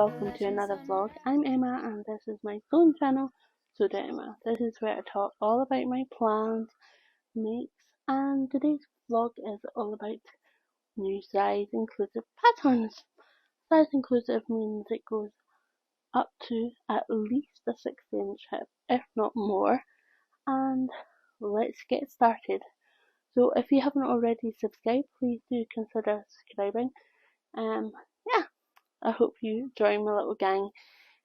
welcome to another vlog. I'm Emma and this is my phone channel, So to Emma. This is where I talk all about my plans, makes, and today's vlog is all about new size inclusive patterns. Size inclusive means it goes up to at least a 60-inch hip, if not more. And let's get started. So if you haven't already subscribed, please do consider subscribing. Yeah, I hope you join my little gang.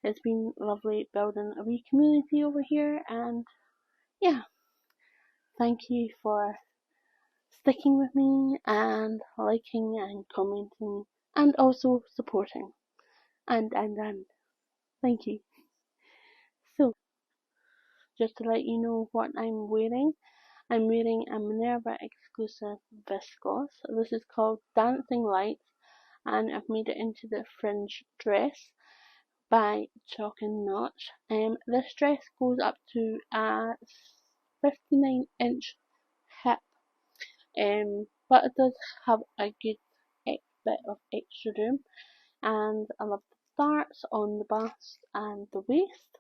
It's been lovely building a wee community over here, and yeah, thank you for sticking with me and liking and commenting and also supporting. And thank you. So, just to let you know what I'm wearing a Minerva exclusive viscose. This is called Dancing Lights, and I've made it into the fringe dress by Chalk and Notch. This dress goes up to a 59-inch hip, but it does have a good bit of extra room, and I love the darts on the bust and the waist,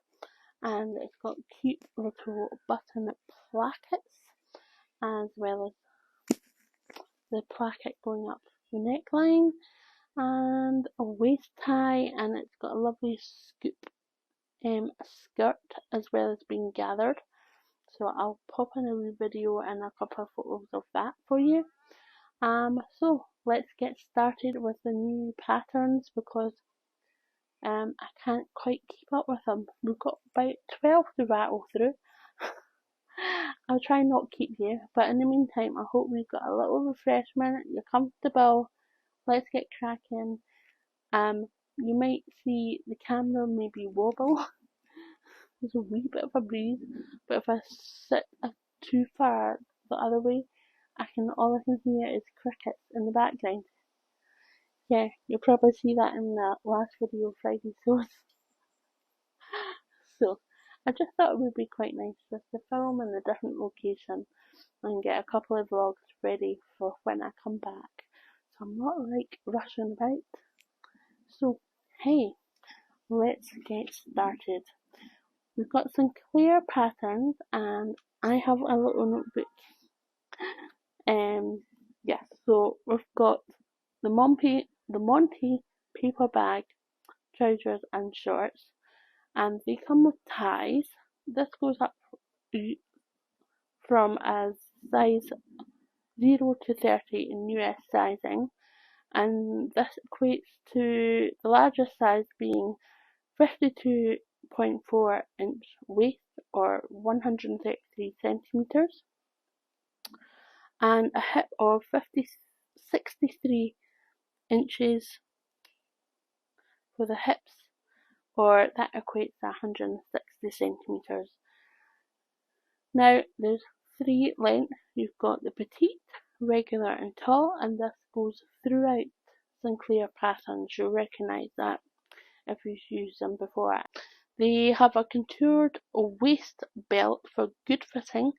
and it's got cute little button plackets as well as the placket going up the neckline, and a waist tie, and it's got a lovely scoop skirt as well as being gathered. So I'll pop in a wee video and a couple of photos of that for you. So let's get started with the new patterns because I can't quite keep up with them. We've got about 12 to rattle through. I'll try not keep you, but in the meantime, I hope we've got a little refreshment. You're comfortable. Let's get cracking. You might see the camera maybe wobble. There's a wee bit of a breeze, but if I sit too far the other way, all I can hear is crickets in the background. Yeah, you'll probably see that in the last video, Friday Sauce. So, I just thought it would be quite nice just to film in a different location and get a couple of vlogs ready for when I come back. So I'm not like rushing about. So, hey, let's get started. We've got some clear patterns and I have a little notebook. Yes, so we've got the Monty paper bag, trousers and shorts, and they come with ties. This goes up from a size 0 to 30 in US sizing, and this equates to the largest size being 52.4 inch waist or 133 centimeters, and a hip of 63 inches for the hips, or that equates to 160 centimeters. Now there's three lengths. You've got the petite, regular and tall, and this goes throughout Sinclair patterns. You'll recognise that if you've used them before. They have a contoured waist belt for good fitting.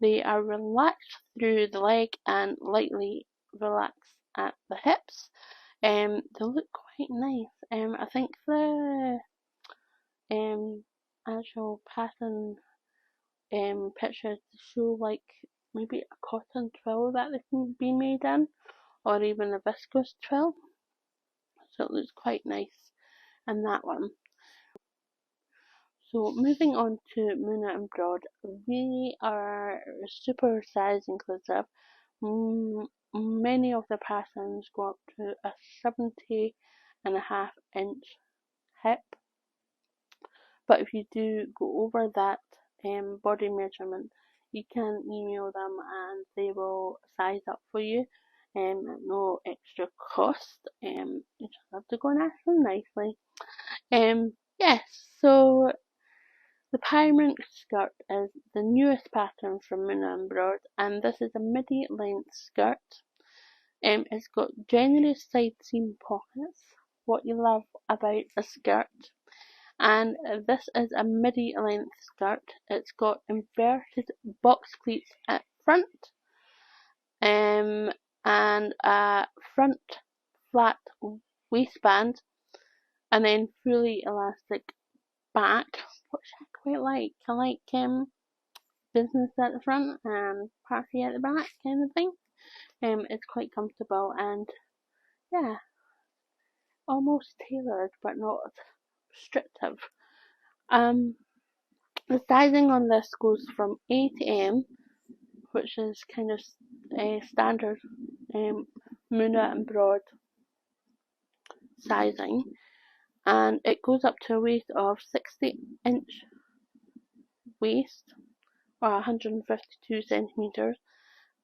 They are relaxed through the leg and lightly relaxed at the hips. They look quite nice. I think the actual pattern pictures show like maybe a cotton twill that they can be made in, or even a viscose twill. So it looks quite nice in that one. So moving on to Muna and Broad, they are super size inclusive. Many of the patterns go up to a 70.5-inch hip, but if you do go over that body measurement, you can email them and they will size up for you, at no extra cost. You just have to go and ask them nicely. Yes, so the pyrmont skirt is the newest pattern from Muna and Broad, and this is a midi length skirt. It's got generous side seam pockets, what you love about a skirt. And this is a midi length skirt. It's got inverted box pleats at front, and a front flat waistband, and then fully elastic back, which I quite like. I like business at the front and party at the back kind of thing. It's quite comfortable and yeah, almost tailored but not restrictive. Um, the sizing on this goes from 8M, which is kind of standard Muna and broad sizing, and it goes up to a waist of 60-inch waist or 152 centimeters,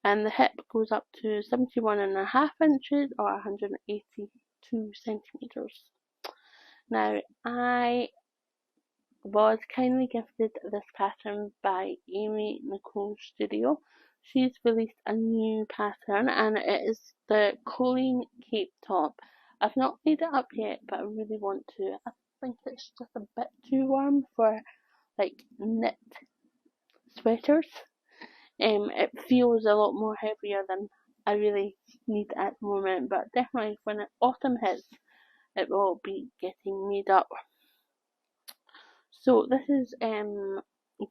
and the hip goes up to 71.5 inches or 182 centimeters. Now, I was kindly gifted this pattern by Amy Nicole Studio. She's released a new pattern and it is the colleen cape top. I've not made it up yet, but I really want to. I think it's just a bit too warm for like knit sweaters. It feels a lot more heavier than I really need at the moment, but definitely when autumn hits, it will be getting made up. So this is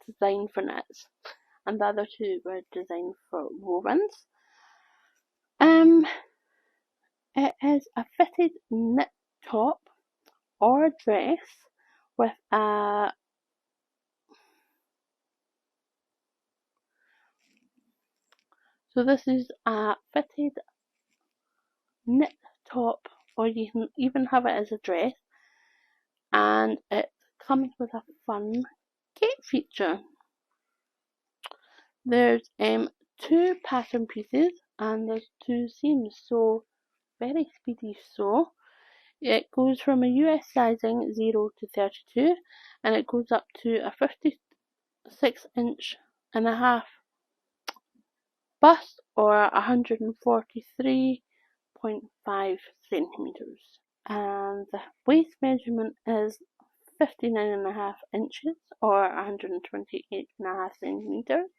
designed for knits, and the other two were designed for wovens. It is a fitted knit top or dress with a this is a fitted knit top, or you can even have it as a dress, and it comes with a fun cape feature. There's two pattern pieces and there's two seams, so very speedy sew. It goes from a US sizing 0 to 32, and it goes up to a 56-inch and a half bust or 143.5 centimeters. And the waist measurement is 59.5 inches or 128.5 centimeters.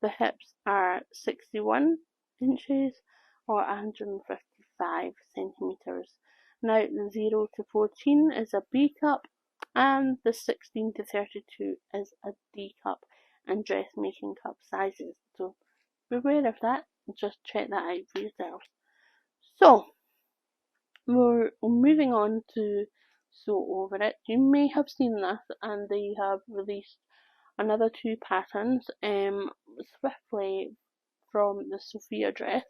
The hips are 61 inches or 155 centimeters. Now the 0 to 14 is a B cup and the 16 to 32 is a D cup and dressmaking cup sizes. So beware of that, just check that out for yourselves. So we're moving on to Sew Over It. You may have seen this and they have released another two patterns swiftly from the Sophia dress.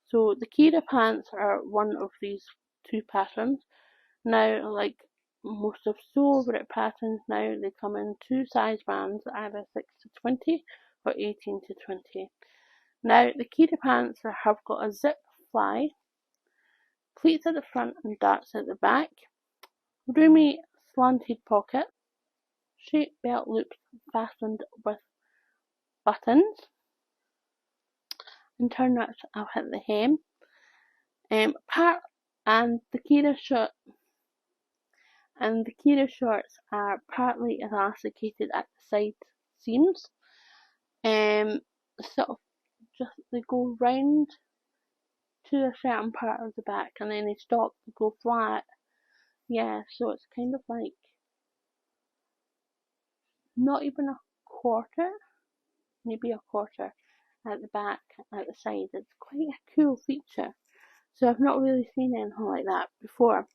So the Kiera pants are one of these two patterns. Now, like most of Sew Over It patterns now, they come in two size bands, either 6 to 20 or 18 to 20. Now, the Kiera pants have got a zip fly, pleats at the front and darts at the back, roomy slanted pocket, shape belt loops fastened with buttons, and turn that I'll hit the hem. And the Kiera shorts are partly elasticated at the side seams. Sort of just they go round to a certain part of the back and then they stop, they go flat. Yeah, so it's kind of like not even a quarter, maybe a quarter at the back, at the side. It's quite a cool feature. So I've not really seen anything like that before.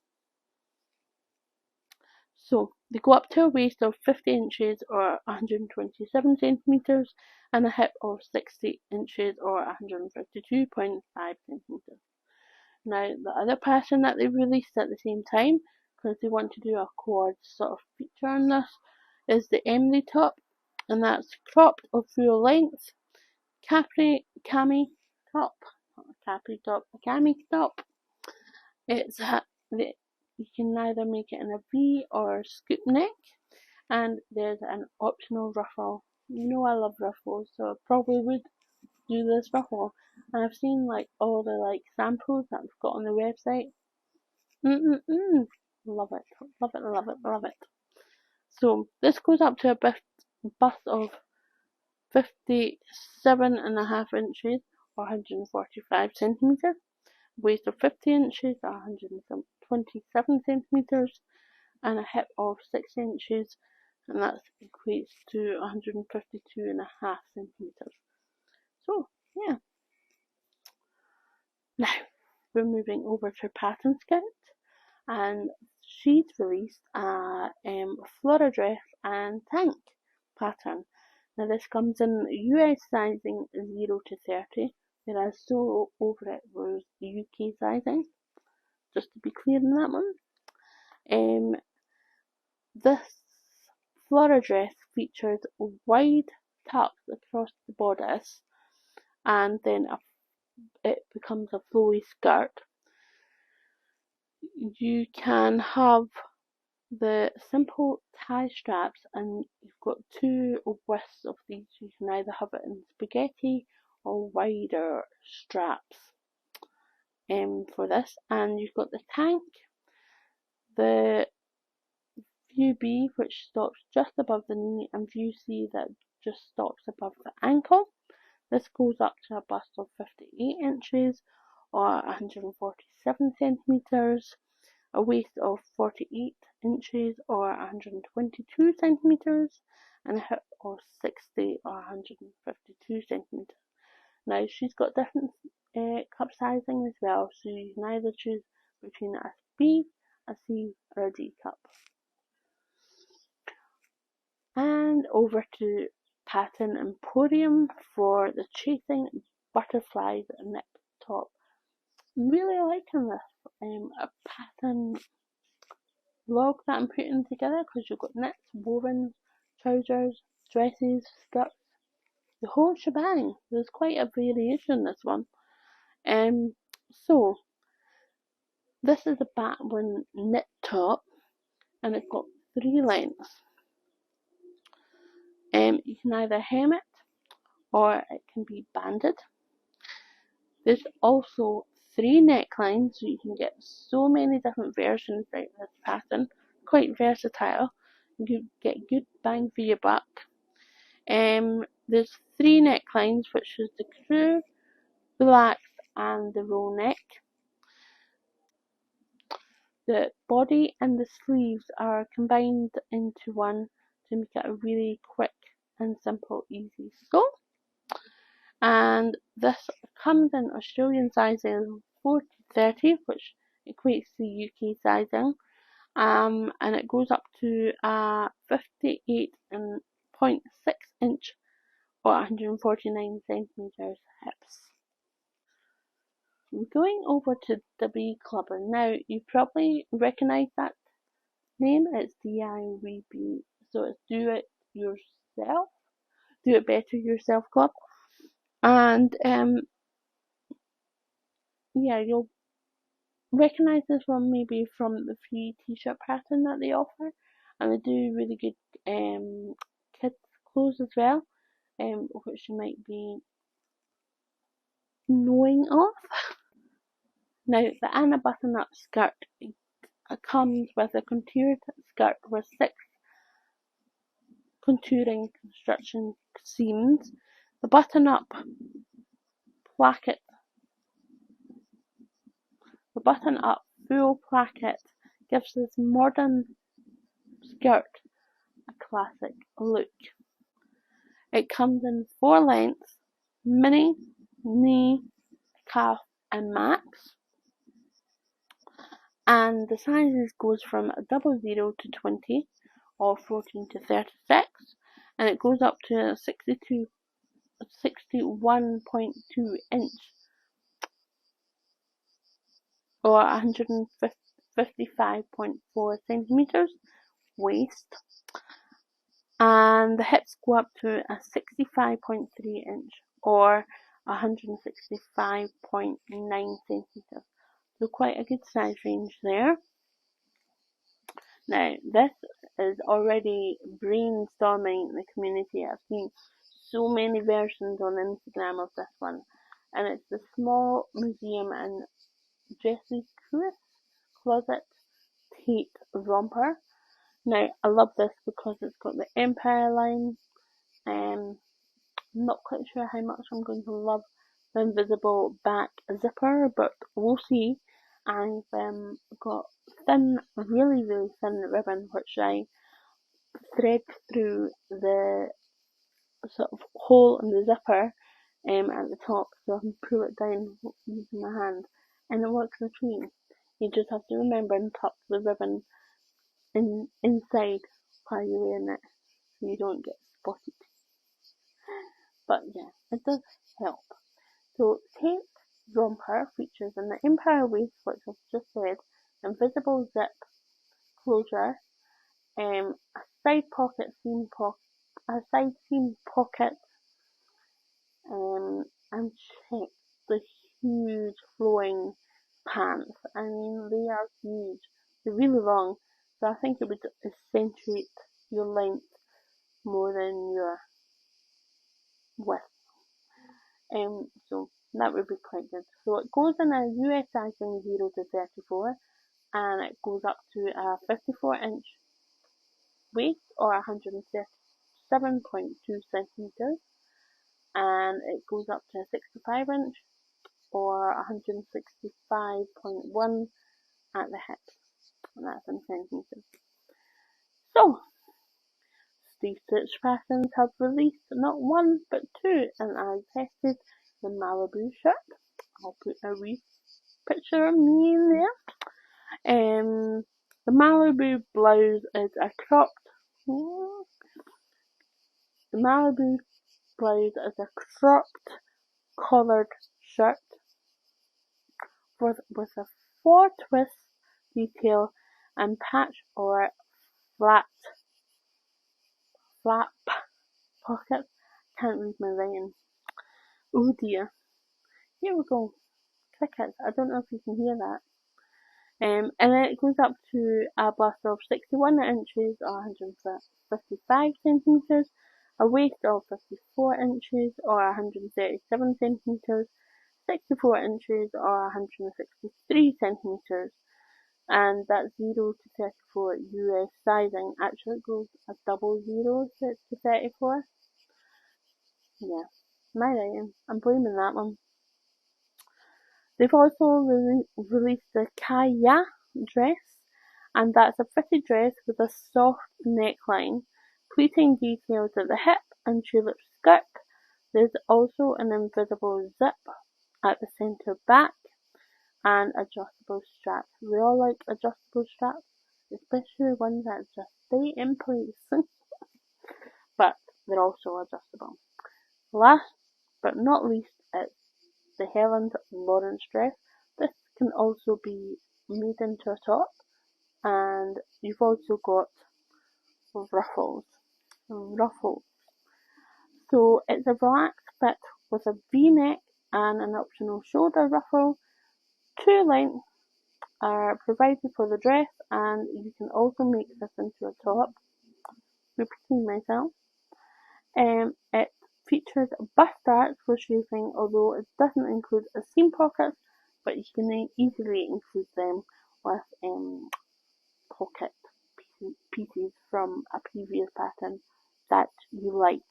So they go up to a waist of 50 inches or 127 centimeters and a hip of 60 inches or 152.5 centimeters. Now the other pattern that they released at the same time, because they want to do a cord sort of feature on this, is the Emily top, and that's cropped or full length, cami top, not a capri top, a cami top. It's you can either make it in a V or scoop neck, and there's an optional ruffle. You know I love ruffles, so I probably would do this ruffle. And I've seen like all the like samples that I've got on the website. Love it, love it, love it, love it. So this goes up to a bust of 57.5 inches or 145 centimeters, waist of 50 inches or 127 centimeters, and a hip of 6 inches, and that equates to 152.5 centimeters. So yeah, now we're moving over to Pattern Scout, and she's released a flora dress and tank pattern. Now this comes in US sizing 0 to 30, whereas so over it was the UK sizing, just to be clear on that one. This flora dress features wide tucks across the bodice, and then it becomes a flowy skirt. You can have the simple tie straps, and you've got two widths of these. You can either have it in spaghetti or wider straps for this. And you've got the tank, the view B, which stops just above the knee, and view C that just stops above the ankle. This goes up to a bust of 58 inches or 147 centimeters, a waist of 48 inches or 122 centimeters, and a hip of 60 or 152 centimeters. Now she's got different cup sizing as well, so you can either choose between a B, a C, or a D cup. And over to Pattern Emporium for the Chasing Butterflies knit top. I'm really liking this a pattern vlog that I'm putting together, because you've got knits, wovens, trousers, dresses, skirts, the whole shebang. There's quite a variation in this one. So this is a batwing knit top, and it's got 3 lengths. You can either hem it or it can be banded. There's also 3 necklines, so you can get so many different versions out of this pattern. Quite versatile. You get good bang for your buck. There's 3 necklines, which is the crew, relaxed, and the roll neck. The body and the sleeves are combined into one to make it a really quick and simple, easy sew. And this comes in Australian sizing 4 to 30, which equates to UK sizing, and it goes up to 58.6 inch or 149 centimeters hips. We're going over to W Clubber. Now you probably recognise that name. It's DIYB, so it's do it yourself, do it better yourself club. And yeah, you'll recognise this one maybe from the free t-shirt pattern that they offer, and they do really good kids clothes as well, which you might be knowing of. Now the Anna button-up skirt comes with a contoured skirt with 6 contouring construction seams. The button-up placket, the button-up full placket gives this modern skirt a classic look. It comes in 4 lengths: mini, knee, calf, and max. And the sizes goes from 00 to 20 or 14 to 36, and it goes up to 61.2 inch or 155.4 centimeters waist, and the hips go up to a 65.3 inch or 165.9 centimeters. So quite a good size range there. Now this is already brainstorming in the community. I've seen so many versions on Instagram of this one, and it's the small museum and Jessie closet tate romper. Now I love this because it's got the Empire line. I'm not quite sure how much I'm going to love the invisible back zipper, but we'll see. I've got thin, really thin ribbon which I thread through the sort of hole in the zipper at the top, so I can pull it down using my hand, and it works a treat. You just have to remember and tuck the ribbon inside while you're wearing it, so you don't get spotted. But yeah, it does help. So tate romper features in the empire waist, which I've just said, invisible zip closure, a side seam pocket, and check the huge flowing pants. I mean, they are huge. They're really long, so I think it would accentuate your length more than your width. So that would be quite good. So it goes in a US sizing 0 to 34, and it goes up to a 54-inch waist or 137.2 centimeters, and it goes up to a 65-inch or 165.1 at the hip, and that's in centimeters. So, stitch patterns have released not one but two, and I tested the Malibu shirt. I'll put a wee picture of me in there. The Malibu blouse is a cropped. The Malibu blouse is a cropped collared shirt with a 4-twist detail and patch or flap pockets. Can't read my writing. Oh dear. Here we go. Crickets. I don't know if you can hear that. And then it goes up to a bust of 61 inches or 155 centimeters, a waist of 54 inches or 137 centimeters, 64 inches or 163 centimeters, and that's 0 to 34 US sizing. Actually, it goes a double 0 to 34. Yeah, my writing. I'm blaming that one. They've also released the Khaya dress, and that's a fitted dress with a soft neckline, pleating details at the hip and tulip skirt. There's also an invisible zip at the centre back and adjustable straps. We all like adjustable straps, especially ones that just stay in place, but they're also adjustable. Last but not least, it's the Helen Lawrence dress. This can also be made into a top, and you've also got ruffles. So it's a relaxed fit with a V-neck and an optional shoulder ruffle. 2 lengths are provided for the dress, and you can also make this into a top. Repeating myself. It features bust darts for shaping, although it doesn't include a seam pockets, but you can easily include them with pocket pieces from a previous pattern that you like.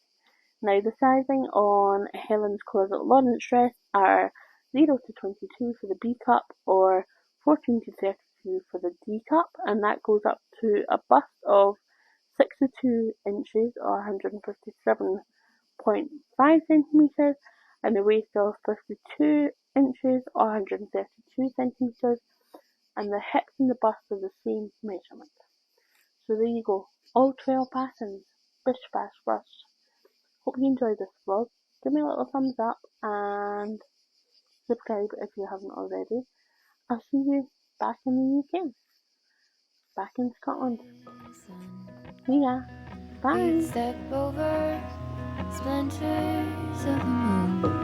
Now the sizing on Helen's Closet Lawrence dress are 0 to 22 for the B cup or 14 to 32 for the D cup, and that goes up to a bust of 62 inches or 157.5 centimeters, and a waist of 52 inches or 132 centimeters, and the hips and the bust are the same measurement. So there you go, all 12 patterns. Bish bash rush. Hope you enjoyed this vlog. Give me a little thumbs up and subscribe if you haven't already. I'll see you back in the UK, back in Scotland. See ya. Bye. Step over splinters of the moon.